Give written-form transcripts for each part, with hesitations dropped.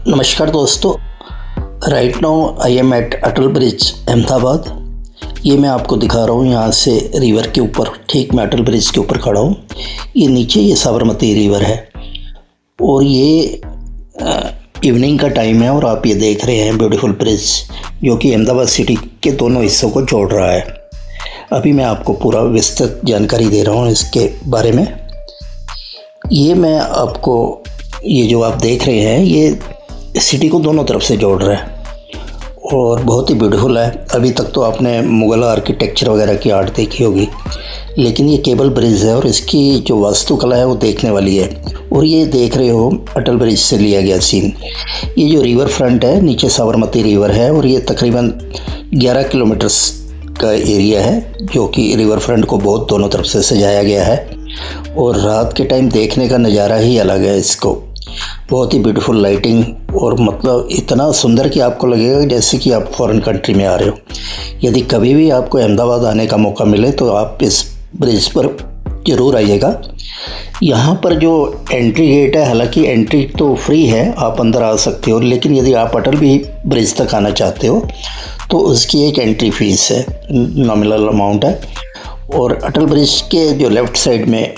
नमस्कार दोस्तों। Right now I am at Atal bridge Ahmedabad. ये मैं आपको दिखा रहा हूँ यहाँ से रिवर के ऊपर, ठीक मैं अटल ब्रिज के ऊपर खड़ा हूँ। ये नीचे ये साबरमती रिवर है और ये इवनिंग का टाइम है और आप ये देख रहे हैं ब्यूटीफुल ब्रिज जो कि अहमदाबाद सिटी के दोनों हिस्सों को जोड़ रहा है। अभी मैं आपको पूरा विस्तृत जानकारी दे रहा हूँ इसके बारे में। ये मैं आपको ये जो आप देख रहे हैं ये सिटी को दोनों तरफ से जोड़ रहा है और बहुत ही ब्यूटीफुल है। अभी तक तो आपने मुग़ल आर्किटेक्चर वगैरह की आर्ट देखी होगी, लेकिन ये केबल ब्रिज है और इसकी जो वास्तुकला है वो देखने वाली है। और ये देख रहे हो अटल ब्रिज से लिया गया सीन। ये जो रिवर फ्रंट है, नीचे साबरमती रिवर है और ये तकरीबन 11 किलोमीटर्स का एरिया है जो कि रिवर फ्रंट को बहुत दोनों तरफ से सजाया गया है। और रात के टाइम देखने का नज़ारा ही अलग है। इसको बहुत ही ब्यूटीफुल लाइटिंग और मतलब इतना सुंदर कि आपको लगेगा जैसे कि आप फॉरेन कंट्री में आ रहे हो। यदि कभी भी आपको अहमदाबाद आने का मौका मिले तो आप इस ब्रिज पर ज़रूर आइएगा। यहाँ पर जो एंट्री गेट है, हालांकि एंट्री तो फ्री है, आप अंदर आ सकते हो, लेकिन यदि आप अटल ब्रिज तक आना चाहते हो तो उसकी एक एंट्री फीस है, नॉमिनल अमाउंट है। और अटल ब्रिज के जो लेफ़्ट साइड में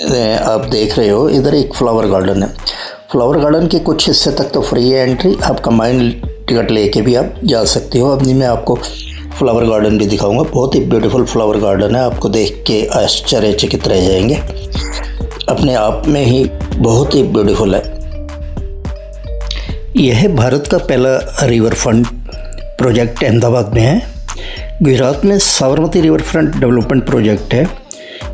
आप देख रहे हो, इधर एक फ्लावर गार्डन है। फ्लावर गार्डन के कुछ हिस्से तक तो फ्री है एंट्री, आप कंबाइंड टिकट लेके भी आप जा सकते हो। अभी मैं आपको फ्लावर गार्डन भी दिखाऊंगा। बहुत ही ब्यूटीफुल फ्लावर गार्डन है, आपको देख के आश्चर्यचकित रह जाएंगे। अपने आप में ही बहुत ही ब्यूटीफुल है। यह भारत का पहला रिवर फ्रंट प्रोजेक्ट अहमदाबाद में है। गुजरात में Sabarmati river front development project है।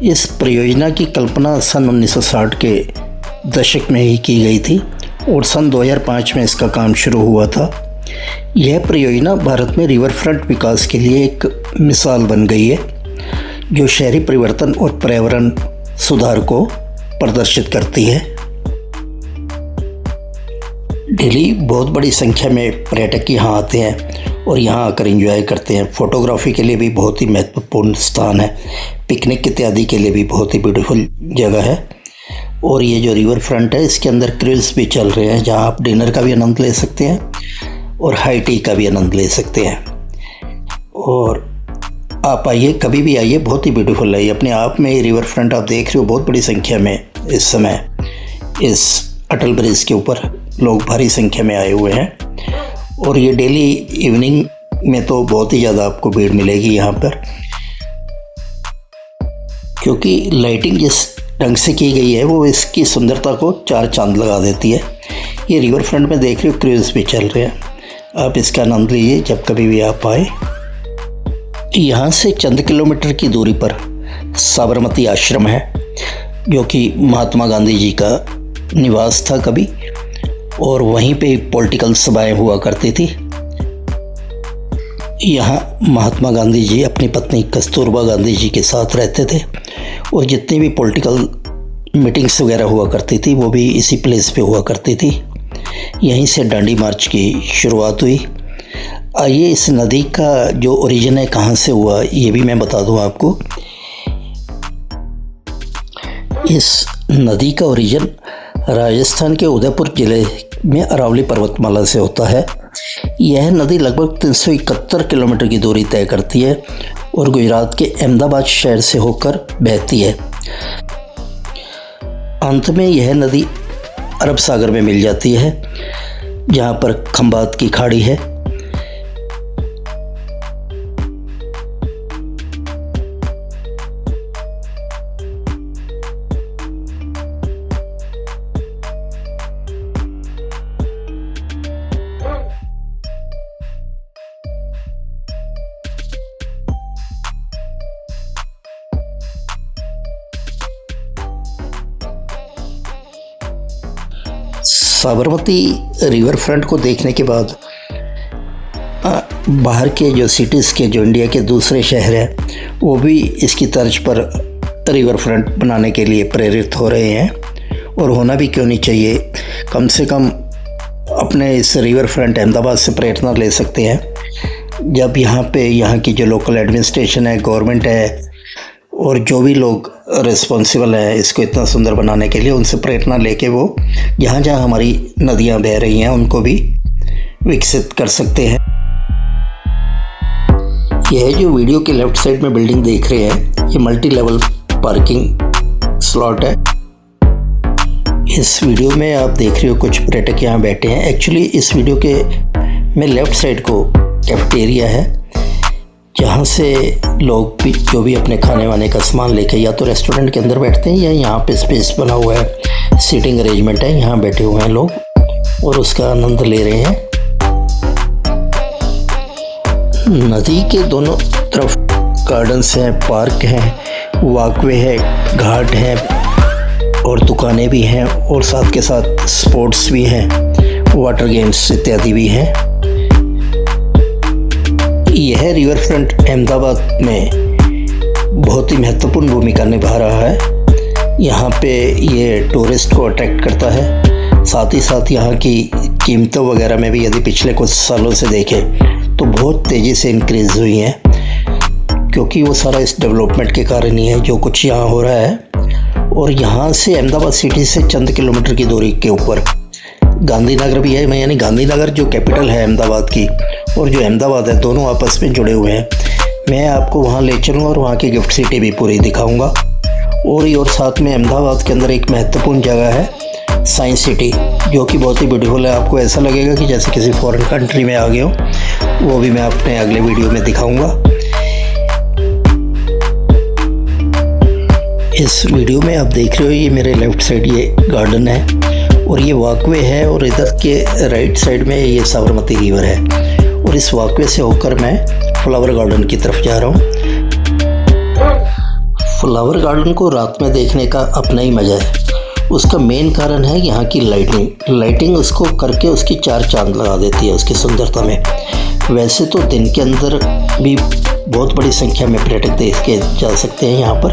इस परियोजना की कल्पना सन 1960 के दशक में ही की गई थी और सन 2005 में इसका काम शुरू हुआ था। यह परियोजना भारत में रिवर फ्रंट विकास के लिए एक मिसाल बन गई है जो शहरी परिवर्तन और पर्यावरण सुधार को प्रदर्शित करती है। डेली बहुत बड़ी संख्या में पर्यटक यहाँ आते हैं और यहाँ आकर एंजॉय करते हैं। फोटोग्राफी के लिए भी बहुत ही महत्वपूर्ण स्थान है, पिकनिक इत्यादि के लिए भी बहुत ही ब्यूटीफुल जगह है। और ये जो रिवर फ्रंट है इसके अंदर क्रूज़ भी चल रहे हैं जहाँ आप डिनर का भी आनंद ले सकते हैं और हाई टी का भी आनंद ले सकते हैं। और आप आइए, कभी भी आइए, बहुत ही ब्यूटीफुल है ये अपने आप में। ये रिवर फ्रंट आप देख रहे हो, बहुत बड़ी संख्या में इस समय इस अटल ब्रिज के ऊपर लोग भारी संख्या में आए हुए हैं। और ये डेली इवनिंग में तो बहुत ही ज़्यादा आपको भीड़ मिलेगी यहाँ पर, क्योंकि लाइटिंग जिस ढंग से की गई है वो इसकी सुंदरता को चार चांद लगा देती है। ये रिवर फ्रंट में देख रहे हो क्रूज़ भी चल रहे हैं, आप इसका आनंद लीजिए जब कभी भी आप आए। यहाँ से चंद किलोमीटर की दूरी पर साबरमती आश्रम है जो कि महात्मा गांधी जी का निवास था कभी, और वहीं पे पॉलिटिकल सभाएं हुआ करती थी। यहाँ महात्मा गांधी जी अपनी पत्नी कस्तूरबा गांधी जी के साथ रहते थे और जितनी भी पॉलिटिकल मीटिंग्स वगैरह हुआ करती थी वो भी इसी प्लेस पे हुआ करती थी। यहीं से दांडी मार्च की शुरुआत हुई। आइए इस नदी का जो ओरिजिन है, कहाँ से हुआ, ये भी मैं बता दूँ आपको। इस नदी का ओरिजिन राजस्थान के उदयपुर ज़िले में अरावली पर्वतमाला से होता है। यह नदी लगभग 371 किलोमीटर की दूरी तय करती है और गुजरात के अहमदाबाद शहर से होकर बहती है। अंत में यह नदी अरब सागर में मिल जाती है जहाँ पर खंबात की खाड़ी है। साबरमती रिवर फ्रंट को देखने के बाद बाहर के जो सिटीज़ के, जो इंडिया के दूसरे शहर हैं, वो भी इसकी तर्ज पर रिवर फ्रंट बनाने के लिए प्रेरित हो रहे हैं। और होना भी क्यों नहीं चाहिए, कम से कम अपने इस रिवर फ्रंट अहमदाबाद से प्रेरणा ले सकते हैं। जब यहाँ की जो लोकल एडमिनिस्ट्रेशन है, गवर्नमेंट है और जो भी लोग रिस्पॉन्सिबल हैं इसको इतना सुंदर बनाने के लिए, उनसे प्रेरणा लेके वो जहाँ जहाँ हमारी नदियाँ बह रही हैं उनको भी विकसित कर सकते हैं। यह जो वीडियो के लेफ्ट साइड में बिल्डिंग देख रहे हैं, ये मल्टी लेवल पार्किंग स्लॉट है। इस वीडियो में आप देख रहे हो कुछ पर्यटक यहाँ बैठे हैं। एक्चुअली इस वीडियो के में लेफ्ट साइड को कैफेटेरिया है, जहाँ से लोग भी जो भी अपने खाने वाने का सामान लेके या तो रेस्टोरेंट के अंदर बैठते हैं या यहाँ पे स्पेस बना हुआ है, सीटिंग अरेंजमेंट है, यहाँ बैठे हुए हैं लोग और उसका आनंद ले रहे हैं। नदी के दोनों तरफ गार्डन्स हैं, पार्क हैं, वॉकवे है, घाट हैं और दुकानें भी हैं और साथ के साथ स्पोर्ट्स भी हैं, वाटर गेम्स इत्यादि भी हैं। यह रिवर फ्रंट अहमदाबाद में बहुत ही महत्वपूर्ण भूमिका निभा रहा है। यहाँ पे ये टूरिस्ट को अट्रैक्ट करता है, साथ ही साथ यहाँ की कीमतों वगैरह में भी यदि पिछले कुछ सालों से देखें तो बहुत तेज़ी से इंक्रीज़ हुई हैं, क्योंकि वो सारा इस डेवलपमेंट के कारण ही है जो कुछ यहाँ हो रहा है। और यहाँ से अहमदाबाद सिटी से चंद किलोमीटर की दूरी के ऊपर गांधीनगर भी है, यानी गांधीनगर जो कैपिटल है अहमदाबाद की और जो अहमदाबाद है, दोनों आपस में जुड़े हुए हैं। मैं आपको वहाँ ले चलूँगा और वहाँ की गिफ्ट सिटी भी पूरी दिखाऊँगा। और साथ में अहमदाबाद के अंदर एक महत्वपूर्ण जगह है साइंस सिटी, जो कि बहुत ही ब्यूटीफुल है। आपको ऐसा लगेगा कि जैसे किसी फॉरेन कंट्री में आ गए हो। वो भी मैं अपने अगले वीडियो में दिखाऊंगा। इस वीडियो में आप देख रहे हो, ये मेरे लेफ्ट साइड ये गार्डन है और ये वॉकवे है और इधर के राइट साइड में ये साबरमती रिवर है और इस वॉकवे से होकर मैं फ्लावर गार्डन की तरफ जा रहा हूँ। फ्लावर गार्डन को रात में देखने का अपना ही मज़ा है। उसका मेन कारण है यहाँ की लाइटिंग उसको करके उसकी चार चांद लगा देती है उसकी सुंदरता में। वैसे तो दिन के अंदर भी बहुत बड़ी संख्या में पर्यटक देख के जा सकते हैं यहाँ पर,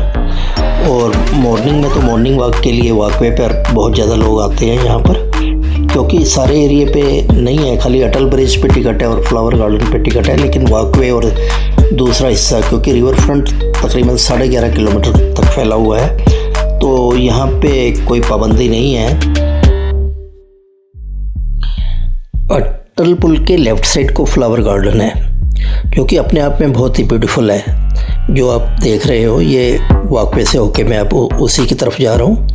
और मॉर्निंग में तो मॉर्निंग वॉक के लिए वॉकवे पर बहुत ज़्यादा लोग आते हैं यहाँ पर, क्योंकि सारे एरिए पे नहीं है, खाली अटल ब्रिज पे टिकट है और फ्लावर गार्डन पे टिकट है। लेकिन वॉकवे और दूसरा हिस्सा, क्योंकि रिवर फ्रंट तकरीबन 11.5 किलोमीटर तक फैला हुआ है, तो यहाँ पे कोई पाबंदी नहीं है। अटल पुल के लेफ़्ट साइड को फ्लावर गार्डन है, जो कि अपने आप में बहुत ही ब्यूटीफुल है। जो आप देख रहे हो ये वॉकवे से होके मैं अब उसी की तरफ जा रहा हूँ।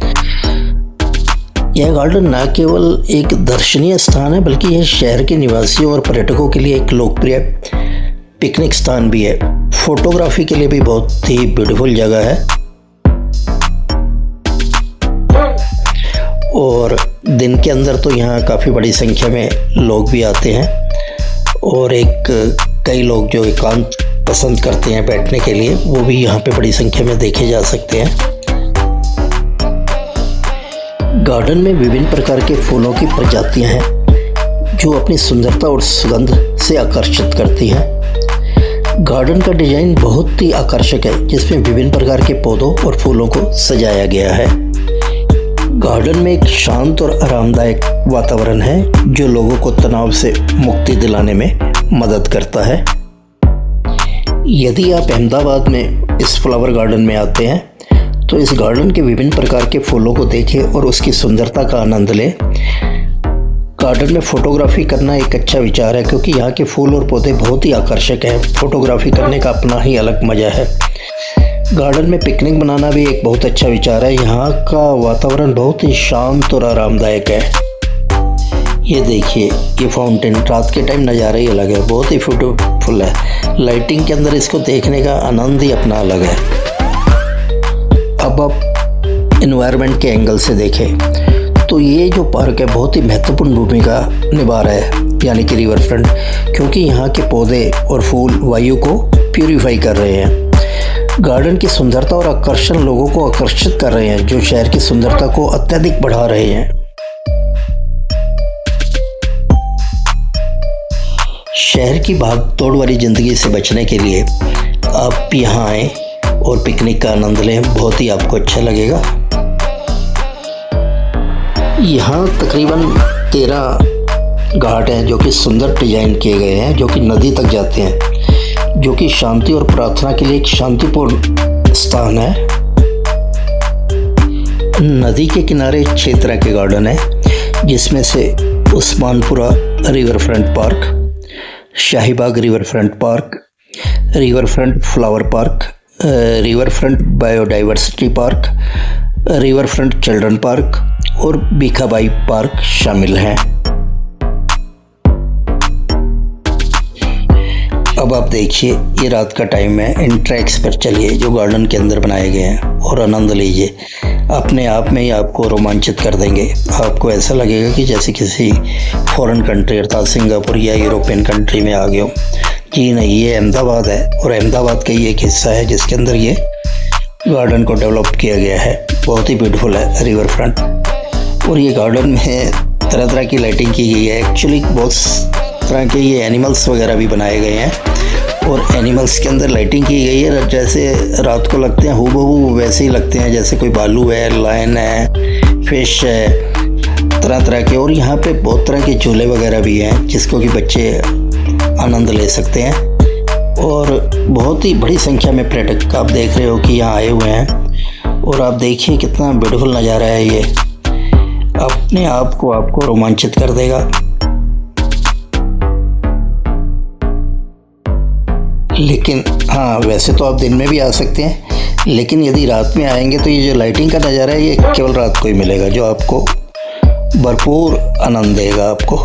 यह गार्डन न केवल एक दर्शनीय स्थान है, बल्कि यह शहर के निवासियों और पर्यटकों के लिए एक लोकप्रिय पिकनिक स्थान भी है। फोटोग्राफी के लिए भी बहुत ही ब्यूटीफुल जगह है और दिन के अंदर तो यहाँ काफ़ी बड़ी संख्या में लोग भी आते हैं और कई लोग जो एकांत पसंद करते हैं बैठने के लिए, वो भी यहाँ पे बड़ी संख्या में देखे जा सकते हैं। गार्डन में विभिन्न प्रकार के फूलों की प्रजातियां हैं जो अपनी सुंदरता और सुगंध से आकर्षित करती हैं। गार्डन का डिजाइन बहुत ही आकर्षक है, जिसमें विभिन्न प्रकार के पौधों और फूलों को सजाया गया है। गार्डन में एक शांत और आरामदायक वातावरण है जो लोगों को तनाव से मुक्ति दिलाने में मदद करता है। यदि आप अहमदाबाद में इस फ्लावर गार्डन में आते हैं तो इस गार्डन के विभिन्न प्रकार के फूलों को देखें और उसकी सुंदरता का आनंद लें। गार्डन में फ़ोटोग्राफी करना एक अच्छा विचार है, क्योंकि यहाँ के फूल और पौधे बहुत ही आकर्षक हैं। फ़ोटोग्राफी करने का अपना ही अलग मज़ा है। गार्डन में पिकनिक बनाना भी एक बहुत अच्छा विचार है। यहाँ का वातावरण बहुत ही शांत और आरामदायक है। ये देखिए, ये फाउंटेन रात के टाइम नज़ारा ही अलग है, बहुत ही ब्यूटीफुल है। लाइटिंग के अंदर इसको देखने का आनंद ही अपना अलग है। अब आप एनवायरनमेंट के एंगल से देखें तो ये जो पार्क है बहुत ही महत्वपूर्ण भूमिका निभा रहा है, यानी कि रिवर फ्रंट, क्योंकि यहाँ के पौधे और फूल वायु को प्यूरिफाई कर रहे हैं। गार्डन की सुंदरता और आकर्षण लोगों को आकर्षित कर रहे हैं, जो शहर की सुंदरता को अत्यधिक बढ़ा रहे हैं। शहर की भाग दौड़ वाली ज़िंदगी से बचने के लिए आप यहाँ आएँ और पिकनिक का आनंद लें, बहुत ही आपको अच्छा लगेगा। यहाँ तकरीबन 13 घाट हैं जो कि सुंदर डिजाइन किए गए हैं, जो कि नदी तक जाते हैं, जो कि शांति और प्रार्थना के लिए एक शांतिपूर्ण स्थान है। नदी के किनारे 6 तरह के गार्डन है, जिसमें से Usmanpura river front park, Shahibag river front park, river front flower park, river front biodiversity park, river front children park और भीखाबाई पार्क शामिल हैं। अब आप देखिए, ये रात का टाइम है, इन ट्रैक्स पर चलिए जो गार्डन के अंदर बनाए गए हैं और आनंद लीजिए। अपने आप में ही आपको रोमांचित कर देंगे। आपको ऐसा लगेगा कि जैसे किसी फॉरेन कंट्री अर्थात सिंगापुर या यूरोपियन कंट्री में आ गए हो। जी नहीं, ये अहमदाबाद है और अहमदाबाद का ही एक हिस्सा है जिसके अंदर ये गार्डन को डेवलप किया गया है। बहुत ही ब्यूटीफुल है रिवर फ्रंट। और ये गार्डन में तरह तरह की लाइटिंग की गई है। एक्चुअली बहुत तरह के ये एनिमल्स वगैरह भी बनाए गए हैं और एनिमल्स के अंदर लाइटिंग की गई है। जैसे रात को लगते हैं हूबहू वैसे ही लगते हैं, जैसे कोई भालू है, लायन है, फिश है, तरह तरह के। और यहाँ पे बहुत तरह के झूले वगैरह भी हैं जिसको कि बच्चे आनंद ले सकते हैं। और बहुत ही बड़ी संख्या में पर्यटक आप देख रहे हो कि यहाँ आए हुए हैं। और आप देखिए कितना ब्यूटीफुल नज़ारा है, ये अपने आप को आपको रोमांचित कर देगा। लेकिन हाँ, वैसे तो आप दिन में भी आ सकते हैं, लेकिन यदि रात में आएंगे तो ये जो लाइटिंग का नज़ारा है ये केवल रात को ही मिलेगा, जो आपको भरपूर आनंद देगा आपको।